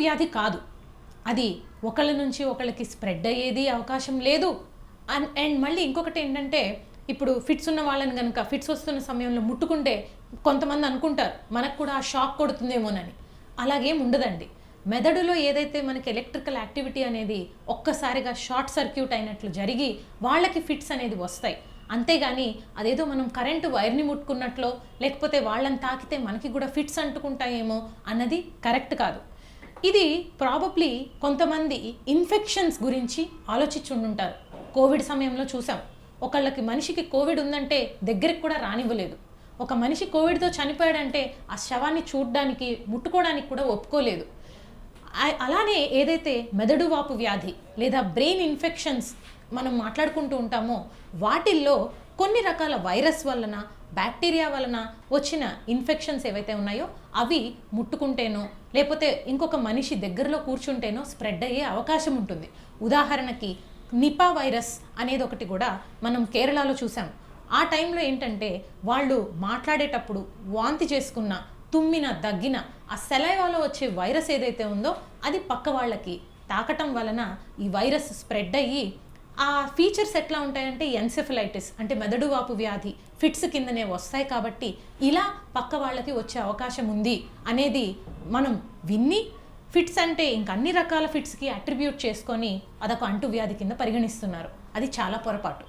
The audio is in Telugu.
అంటువ్యాధి కాదు. అది ఒకళ్ళ నుంచి ఒకళ్ళకి స్ప్రెడ్ అయ్యేది అవకాశం లేదు. అండ్ మళ్ళీ ఇంకొకటి ఏంటంటే, ఇప్పుడు ఫిట్స్ ఉన్న వాళ్ళని కనుక ఫిట్స్ వస్తున్న సమయంలో ముట్టుకుంటే కొంతమంది అనుకుంటారు మనకు కూడా ఆ షాక్ కొడుతుందేమోనని. అలాగేం ఉండదండి. మెదడులో ఏదైతే మనకి ఎలక్ట్రికల్ యాక్టివిటీ అనేది ఒక్కసారిగా షార్ట్ సర్క్యూట్ అయినట్లు జరిగి వాళ్ళకి ఫిట్స్ అనేది వస్తాయి. అంతేగాని అదేదో మనం కరెంటు వైర్ని ముట్టుకున్నట్లో లేకపోతే వాళ్ళని తాకితే మనకి కూడా ఫిట్స్ అంటుకుంటాయేమో అన్నది కరెక్ట్ కాదు. ఇది ప్రాబబ్లీ కొంతమంది ఇన్ఫెక్షన్స్ గురించి ఆలోచించుంటారు. కోవిడ్ సమయంలో చూసాం, మనిషికి కోవిడ్ ఉందంటే దగ్గరికి కూడా రానివ్వలేదు. ఒక మనిషి కోవిడ్తో చనిపోయాడంటే ఆ శవాన్ని చూడడానికి ముట్టుకోవడానికి కూడా ఒప్పుకోలేదు. అలానే ఏదైతే మెదడు వాపు వ్యాధి లేదా బ్రెయిన్ ఇన్ఫెక్షన్స్ మనం మాట్లాడుకుంటూ ఉంటామో వాటిల్లో కొన్ని రకాల వైరస్ వలన బ్యాక్టీరియా వలన వచ్చిన ఇన్ఫెక్షన్స్ ఏవైతే ఉన్నాయో అవి ముట్టుకుంటేనో లేకపోతే ఇంకొక మనిషి దగ్గరలో కూర్చుంటేనో స్ప్రెడ్ అయ్యే అవకాశం ఉంటుంది. ఉదాహరణకి నిపా వైరస్ అనేది ఒకటి కూడా మనం కేరళలో చూసాం. ఆ టైంలో ఏంటంటే వాళ్ళు మాట్లాడేటప్పుడు వాంతి చేసుకున్న, తుమ్మిన, దగ్గిన ఆ సెలైవాలో వచ్చే వైరస్ ఏదైతే ఉందో అది పక్క వాళ్ళకి తాకటం వలన ఈ వైరస్ స్ప్రెడ్ అయ్యి ఆ ఫీచర్స్ ఎట్లా ఉంటాయంటే ఎన్సెఫలైటిస్ అంటే మెదడు వాపు వ్యాధి ఫిట్స్ కిందనే వస్తాయి. కాబట్టి ఇలా పక్క వాళ్ళకి వచ్చే అవకాశం ఉంది అనేది మనం విన్ని ఫిట్స్ అంటే ఇంక అన్ని రకాల ఫిట్స్కి అట్రిబ్యూట్ చేసుకొని అదొక అంటువ్యాధి కింద పరిగణిస్తున్నారు. అది చాలా పొరపాటు.